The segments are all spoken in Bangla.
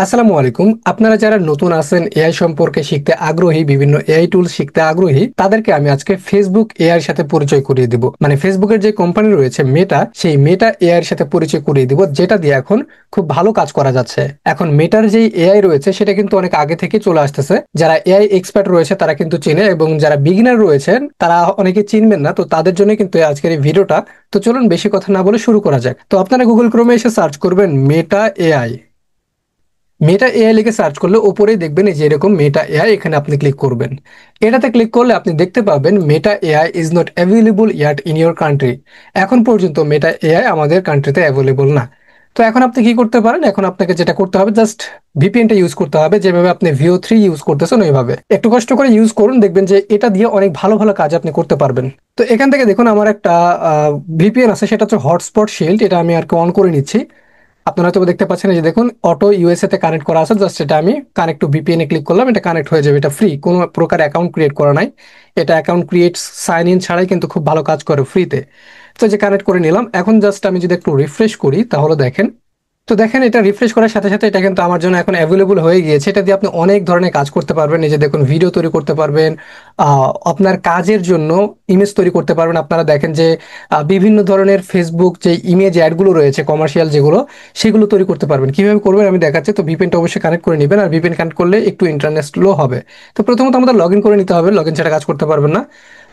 আসসালামু আলাইকুম। আপনারা যারা নতুন আছেন, এআই সম্পর্কে শিখতে আগ্রহী, বিভিন্ন এআই টুলস শিখতে আগ্রহী, তাদেরকে আমি আজকে ফেসবুক এআই এর সাথে পরিচয় করিয়ে দিব। মানে ফেসবুকের যে কোম্পানি রয়েছে মেটা, সেই মেটা এআই এর সাথে পরিচয় করিয়ে দিব, যেটা দিয়ে এখন খুব ভালো কাজ করা যাচ্ছে। এখন মেটার যে এআই রয়েছে সেটা কিন্তু অনেক আগে থেকে চলে আসতেছে। যারা এআই এক্সপার্ট রয়েছে তারা কিন্তু চেনে, এবং যারা বিগিনার রয়েছেন তারা অনেকে চিনবেন না। তো তাদের জন্য কিন্তু আজকের এই ভিডিওটা। তো চলুন বেশি কথা না বলে শুরু করা যাক। তো আপনারা গুগল ক্রোমে এসে সার্চ করবেন মেটা এআই। মেটা এআই লিখে সার্চ করলে উপরেই দেখবেন এই যে এরকম মেটা এআই, এখানে আপনি ক্লিক করবেন। এটাতে ক্লিক করলে আপনি দেখতে পাবেন Meta AI is not available yacht in your country. এখন পর্যন্ত মেটা এআই আমাদের কান্ট্রিতে অ্যাভেলেবল না। তো এখন আপনি কি করতে পারেন, এখন আপনাকে যেটা করতে হবে, জাস্ট ভিপিএনটা ইউজ করতে হবে। যেভাবে আপনি ভিও3 ইউজ করতেছেন ওইভাবে একটু কষ্ট করে ইউজ করুন, দেখবেন যে এটা দিয়ে অনেক ভালো ভালো কাজ আপনি করতে পারবেন। তো এখান থেকে দেখুন আমার একটা ভিপিএন আছে, সেটা হচ্ছে হটস্পট শিল্ড। এটা আমি আর কি অন করে নিচ্ছি। আপনারা হয়তো দেখতে পাচ্ছেন, এই যে দেখুন অটো ইউএসএ তে কানেক্ট করা আছে। জাস্ট এটা আমি connect to VPN A click করলাম, এটা কানেক্ট হয়ে যাবে। এটা ফ্রি, কোনো প্রকার অ্যাকাউন্ট ক্রিয়েট করা নাই। এটা অ্যাকাউন্ট ক্রিয়েট সাইন ইন ছাড়াই কিন্তু খুব ভালো কাজ করে ফ্রিতে। তো যে কানেক্ট করে নিলাম, এখন জাস্ট আমি যদি একটু রিফ্রেশ করি তাহলে দেখেন। তো দেখেন এটা রিফ্রেশ করার সাথে সাথে এটা কিন্তু আমার জন্য এখন অ্যাভেলেবল হয়ে গিয়েছে। এটা দিয়ে আপনি অনেক ধরনের কাজ করতে পারবেন। এই যে দেখুন ভিডিও তৈরি করতে পারবেন, আপনার কাজের জন্য ইমেজ তৈরি করতে পারবেন। আপনারা দেখেন যে বিভিন্ন ধরনের ফেসবুক যে ইমেজ অ্যাডগুলো রয়েছে কমার্শিয়াল যেগুলো, সেগুলো তৈরি করতে পারবেন। কিভাবে করবেন আমি দেখাচ্ছি। তো ভিপিএনটা অবশ্যই কানেক্ট করে নেবেন, আর ভিপিএন কানেক্ট করলে একটু ইন্টারনেট স্লো হবে। তো প্রথমত আমাদের লগ ইন করে নিতে হবে, লগ ইন ছাড়া কাজ করতে পারবেন না।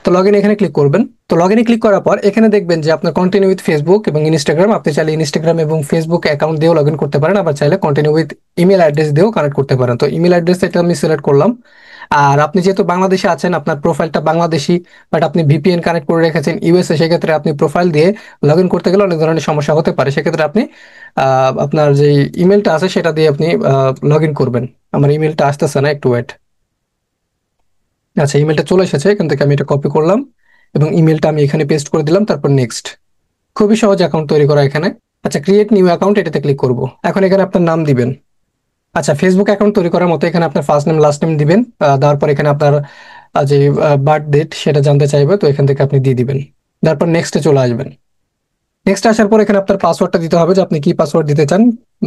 তো লগ ইন এখানে ক্লিক করবেন। তো লগ ইনে ক্লিক করার পর এখানে দেখবেন যে আপনার কন্টিনিউ উইথ ফেসবুক এবং ইনস্টাগ্রাম। আপনি চাইলে ইনস্টাগ্রাম এবং ফেসবুক অ্যাকাউন্ট দিয়েও লগ ইন করতে পারেন, আবার চাইলে কন্টিনিউ উইথ ইমেল অ্যাড্রেস দিয়েও কানেক্ট করতে পারেন। তো ইমেল অ্যাড্রেস এটা আমি সিলেক্ট করলাম। আর আপনি যেহেতু বাংলাদেশে আছেন, আপনার প্রোফাইলটা বাংলাদেশি, বাট আপনি ভিপিএন কানেক্ট করে রেখেছেন ইউএসএ, সেক্ষেত্রে আপনি প্রোফাইল দিয়ে লগ ইন করতে গেলে অনেক ধরনের সমস্যা হতে পারে। সেক্ষেত্রে আপনি আপনার যে ইমেলটা আছে সেটা দিয়ে আপনি লগ ইন করবেন। আমার ইমেলটা আসতেছে না, একটু ওয়েট। আচ্ছা, ইমেলটা চলে এসেছে। এখান থেকে আমি এটা কপি করলাম এবং ইমেলটা আমি এখানে পেস্ট করে দিলাম। তারপর নেক্সট। খুবই সহজ অ্যাকাউন্ট তৈরি করা এখানে। আচ্ছা, ক্রিয়েট নিউ অ্যাকাউন্ট, এটাতে ক্লিক করব। এখন এখানে আপনার নাম দিবেন। আচ্ছা, ফেসবুক অ্যাকাউন্ট তৈরি করার মতো এখানে আপনার ফার্স্ট নেম লাস্ট নেম দিবেন। দেওয়ার পর এখানে আপনার যে বার্থ ডেট সেটা জানতে চাইবে, তো এখান থেকে আপনি দিয়ে দিবেন। তারপর নেক্সটে চলে আসবেন। নেক্সট আসার পর এখানে আপনার পাসওয়ার্ডটা দিতে হবে, যে আপনি কি পাসওয়ার্ড দিতে চান।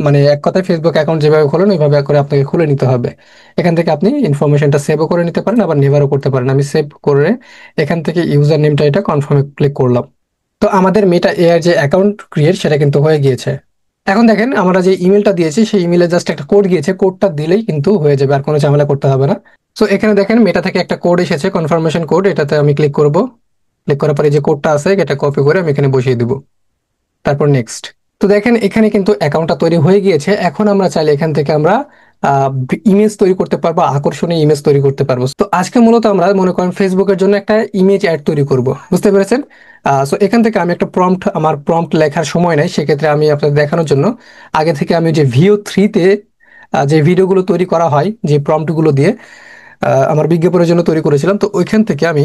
মানে এক কথায় ফেসবুক অ্যাকাউন্ট যেভাবে খোলেন ওইভাবে করে আপনাকে খুলে নিতে হবে। এখান থেকে আপনি ইনফরমেশনটা সেভও করে নিতে পারেন, আবার নেভারও করতে পারেন। আমি সেভ করে এখান থেকে ইউজার নেমটা এটা কনফার্মে ক্লিক করলাম। তো আমাদের মেটা এআই যে অ্যাকাউন্ট ক্রিয়েট সেটা কিন্তু হয়ে গিয়েছে। এখন দেখেন আমরা যে ইমেলটা দিয়েছি সেই ইমেলে জাস্ট একটা কোড গিয়েছে, কোডটা দিলেই কিন্তু হয়ে যাবে, আর কোনো ঝামেলা করতে হবে না। তো এখানে দেখেন মেটা থেকে একটা কোড এসেছে, কনফার্মেশন কোড। এটাতে আমি ক্লিক করব। ক্লিক করার পরে যে কোডটা আছে এটা কপি করে আমি এখানে বসিয়ে দিব। তারপর নেক্সট। তো দেখেন এখানে কিন্তু অ্যাকাউন্টটা তৈরি হয়ে গিয়েছে। এখন আমরা চাইলে এখান থেকে আমরা ইমেজ তৈরি করতে পারবো, আকর্ষণীয় ইমেজ তৈরি করতে পারবো। তো আজকে মূলত আমরা মনে করেন ফেসবুকের জন্য একটা ইমেজ অ্যাড তৈরি করব, বুঝতে পেরেছেন? সো এখান থেকে আমি একটা প্রম্পট, আমার প্রম্পট লেখার সময় নাই, সেক্ষেত্রে আমি আপনাদের দেখানোর জন্য আগে থেকে আমি যে ভিও3-তে যে ভিডিওগুলো তৈরি করা হয় যে প্রম্পটগুলো দিয়ে আমার বিজ্ঞাপনের জন্য তৈরি করেছিলাম, তো ওইখান থেকে আমি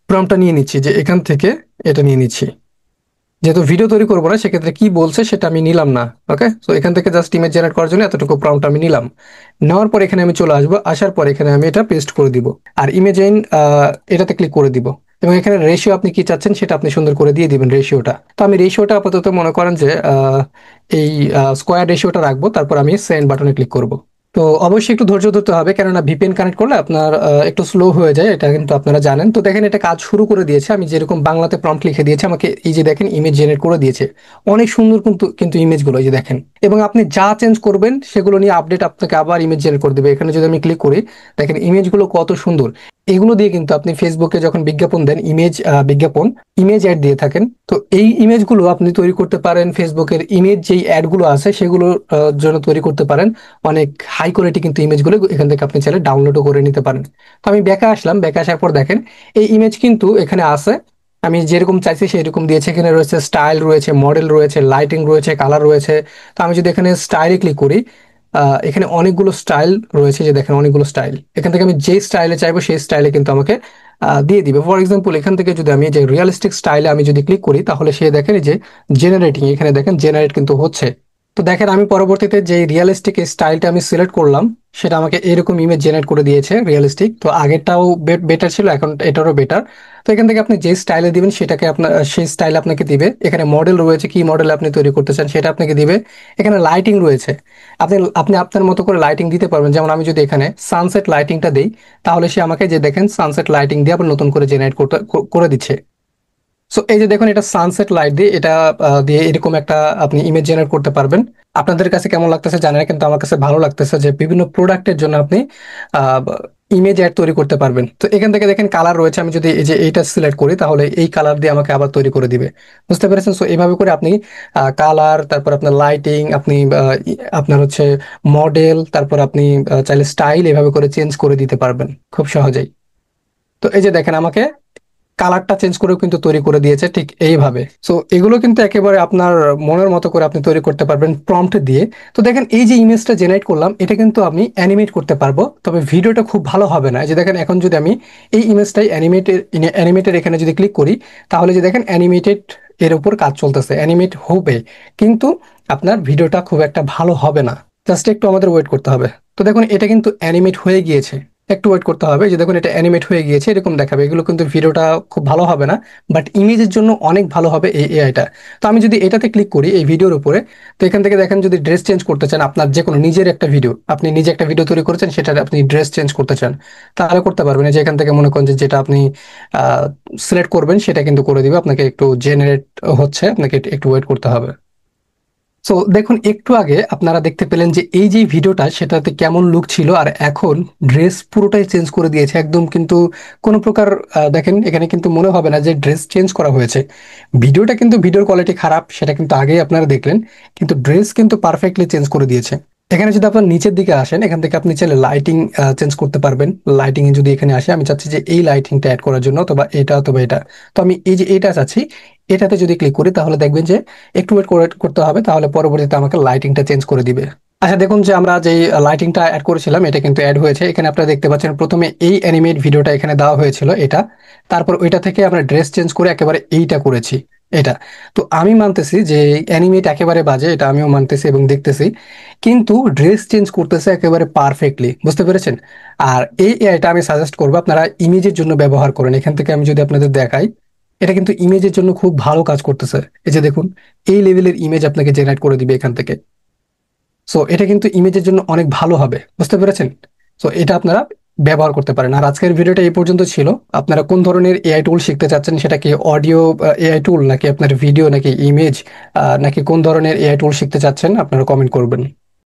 প্রম্পটটা নিয়ে নিচ্ছি, যে এখান থেকে এটা নিয়ে নিচ্ছি। যেহেতু ভিডিও তৈরি করবো না, সেক্ষেত্রে কি বলছে সেটা আমি নিলাম না। ওকে, তো এখান থেকে জাস্ট ইমেজ জেনারেট করার জন্য এতটুকু প্রম্পট আমি নিলাম। নেওয়ার পর এখানে আমি চলে আসবো, আসার পর এখানে আমি এটা পেস্ট করে দিব। আর ইমেজ এটাতে ক্লিক করে দিব। এবং এখানে রেশিও আপনি কি চাচ্ছেন সেটা আপনি সুন্দর করে দিয়ে দিবেন, রেশিওটা। তো আমি রেশিওটা আপাতত মনে করেন যে এই স্কোয়ার রেশিওটা রাখবো। তারপর আমি সেন্ড বাটনে ক্লিক করব। তো অবশ্যই একটু ধৈর্য ধরতে হবে, কেননা ভিপিএন কানেক্ট করলে আপনার একটু স্লো হয়ে যায়, এটা কিন্তু আপনারা জানেন। তো দেখেন এটা কাজ শুরু করে দিয়েছে। আমি যেরকম বাংলাতে প্রম্পট লিখে দিয়েছি, আমাকে এই যে দেখেন ইমেজ জেনারেট করে দিয়েছে। অনেক সুন্দর কিন্তু কিন্তু ইমেজগুলো এই যে দেখেন। এবং আপনি যা চেঞ্জ করবেন সেগুলো নিয়ে আপডেট আপনাকে আবার ইমেজ জেনারেট করে দেবে। এখানে যদি আমি ক্লিক করি, দেখেন ইমেজগুলো কত সুন্দর। এগুলো দিয়ে কিন্তু আপনি ফেসবুকে যখন বিজ্ঞাপন দেন, বিজ্ঞাপন ইমেজ অ্যাড দিয়ে থাকেন, তো এই ইমেজগুলো আপনি তৈরি করতে পারেন। ফেসবুকের ইমেজ যেই অ্যাডগুলো আছে সেগুলোর জন্য তৈরি করতে পারেন। অনেক হাই কোয়ালিটি কিন্তু ইমেজগুলো এখান থেকে আপনি চাইলে ডাউনলোডও করে নিতে পারেন। তো আমি ব্যাকে আসলাম, ব্যাকে আসার পর দেখেন এই ইমেজ কিন্তু এখানে আছে। আমি যেরকম চাইছি সেরকম দিয়েছে। এখানে রয়েছে স্টাইল, রয়েছে মডেল, রয়েছে লাইটিং, রয়েছে কালার রয়েছে। তো আমি যদি এখানে স্টাইলে ক্লিক করি, এখানে অনেকগুলো স্টাইল রয়েছে, যে দেখেন অনেকগুলো স্টাইল। এখান থেকে আমি যে স্টাইলে চাইবো সেই স্টাইলে কিন্তু আমাকে দিয়ে দিবে। ফর এক্সাম্পল এখান থেকে যদি আমি যে রিয়েলিস্টিক স্টাইলে আমি যদি ক্লিক করি, তাহলে সে দেখেন এই যে জেনারেটিং, এখানে দেখেন জেনারেট কিন্তু হচ্ছে। তো দেখেন আমি পরবর্তীতে যে রিয়েলিস্টিক স্টাইলটা আমি সিলেক্ট করলাম সেটা আমাকে এরকম ইমেজ জেনারেট করে দিয়েছে রিয়েলিস্টিক। তো আগেরটাও বেটার ছিল, এখন এটারও বেটার। তো এখান থেকে আপনি যে স্টাইলে দিবেন সেটাকে আপনার সেই স্টাইল আপনাকে দিবে। এখানে মডেল রয়েছে, কি মডেল আপনি তৈরি করতে চান সেটা আপনাকে দিবে। এখানে লাইটিং রয়েছে, আপনি আপনি আপনার মতো করে লাইটিং দিতে পারবেন। যেমন আমি যদি এখানে সানসেট লাইটিংটা দিই, তাহলে সে আমাকে যে দেখেন সানসেট লাইটিং দিয়ে আবার নতুন করে জেনারেট করে দিচ্ছে। সো এই যে দেখুন, এটা সানসেট লাইট দিয়ে এটা দিয়ে এরকম একটা আপনি ইমেজ জেনারেট করতে পারবেন। আপনাদের কাছে কেমন লাগতেছে জানেন, কিন্তু আমার কাছে ভালো লাগতেছে যে বিভিন্ন প্রোডাক্টের জন্য আপনি ইমেজ অ্যাড তৈরি করতে পারবেন। তো এখান থেকে দেখেন কালার রয়েছে, আমি যদি এই যে এইটা সিলেক্ট করি তাহলে এই কালার দিয়ে আমাকে আবার তৈরি করে দিবে। বুঝতে পেরেছেন? সো এইভাবে করে আপনি কালার, তারপর আপনার লাইটিং, আপনি আপনার হচ্ছে মডেল, তারপর আপনি চাইলে স্টাইল এভাবে করে চেঞ্জ করে দিতে পারবেন খুব সহজেই। তো এই যে দেখেন আমাকে কালারটা চেঞ্জ করেও কিন্তু তৈরি করে দিয়েছে ঠিক এইভাবে। সো এগুলো কিন্তু একেবারে আপনার মনের মতো করে আপনি তৈরি করতে পারবেন প্রম্পট দিয়ে। তো দেখেন এই যে ইমেজটা জেনারেট করলাম, এটা কিন্তু আমি অ্যানিমেট করতে পারবো, তবে ভিডিওটা খুব ভালো হবে না। এই যে দেখেন এখন যদি আমি এই ইমেজটাই অ্যানিমেটেড এখানে যদি ক্লিক করি, তাহলে যে দেখেন অ্যানিমেটেড এর উপর কাজ চলতেছে, অ্যানিমেট হবে, কিন্তু আপনার ভিডিওটা খুব একটা ভালো হবে না। জাস্ট একটু আমাদের ওয়েট করতে হবে। তো দেখুন এটা কিন্তু অ্যানিমেট হয়ে গিয়েছে, একটু ওয়েট করতে হবে। যে দেখুন এটা অ্যানিমেট হয়ে গিয়েছে এরকম দেখাবে। এগুলো কিন্তু ভিডিওটা খুব ভালো হবে না, বাট ইমেজের জন্য অনেক ভালো হবে এই এআইটা। তো আমি যদি এটাতে ক্লিক করি এই ভিডিওর উপরে, তো এখান থেকে দেখেন যদি ড্রেস চেঞ্জ করতে চান, আপনার যে কোনো নিজের একটা ভিডিও, আপনি নিজে একটা ভিডিও তৈরি করেছেন, সেটা আপনি ড্রেস চেঞ্জ করতে চান, তাহলে করতে পারবেন। এই যে এখান থেকে মনে করেন যে যেটা আপনি সিলেক্ট করবেন সেটা কিন্তু করে দিবে। আপনাকে একটু জেনারেট হচ্ছে, আপনাকে একটু ওয়েট করতে হবে। সো দেখুন একটু আগে আপনারা দেখতে পেলেন যে এই যে ভিডিওটা সেটাতে কেমন লুক ছিল, আর এখন ড্রেস পুরোটাই চেঞ্জ করে দিয়েছে একদম। কিন্তু কোনো প্রকার দেখেন এখানে কিন্তু মনে হবে না যে ড্রেস চেঞ্জ করা হয়েছে। ভিডিওটা কিন্তু ভিডিওর কোয়ালিটি খারাপ, সেটা কিন্তু আগেই আপনারা দেখলেন, কিন্তু ড্রেস কিন্তু পারফেক্টলি চেঞ্জ করে দিয়েছে। এখানে যদি আপনার নিচের দিকে আসেন, এখান থেকে আপনি চাইলে লাইটিং চেঞ্জ করতে পারবেন। লাইটিং এ যদি এখানে আসে, আমি চাচ্ছি যে এই লাইটিংটা অ্যাড করার জন্য, অথবা এটা অথবা এটা, তো আমি এই যে এটা চাচ্ছি, এটাতে যদি ক্লিক করি তাহলে দেখবেন যে একটু ওয়েট করতে হবে, তাহলে পরবর্তীতে আমাকে লাইটিংটা চেঞ্জ করে দিবে। আচ্ছা দেখুন যে আমরা যে লাইটিংটা অ্যাড করেছিলাম এটা কিন্তু অ্যাড হয়েছে। এখানে আপনারা দেখতে পাচ্ছেন প্রথমে এই অ্যানিমেট ভিডিওটা এখানে দেওয়া হয়েছিল এটা, তারপর ওইটা থেকে আমরা ড্রেস চেঞ্জ করে একেবারে এইটা করেছি এটা। তো আমি মানতেছি যে অ্যানিমেট একেবারে বাজে, এটা আমিও মানতেছি এবং দেখতেছি, কিন্তু ড্রেস চেঞ্জ করতেছে একেবারে পারফেক্টলি। বুঝতে পেরেছেন? আর এই এআইটা আমি সাজেস্ট করবো আপনারা ইমেজের জন্য ব্যবহার করেন। এখান থেকে আমি যদি আপনাদের দেখাই, এটা কিন্তু ইমেজের জন্য খুব ভালো কাজ করতেছে। এই যে দেখুন এই লেভেলের ইমেজ আপনাকে জেনারেট করে দিবে এখান থেকে। সো এটা কিন্তু ইমেজের জন্য অনেক ভালো হবে। বুঝতে পেরেছেন? সো এটা আপনারা ব্যবহার করতে পারেন। আর আজকের ভিডিওটা এই পর্যন্ত ছিল। আপনারা কোন ধরনের এআই টুল শিখতে চাচ্ছেন, সেটা কি অডিও এআই টুল, নাকি আপনার ভিডিও, নাকি ইমেজ, নাকি কোন ধরনের এআই টুল শিখতে চাচ্ছেন, আপনারা কমেন্ট করবেন।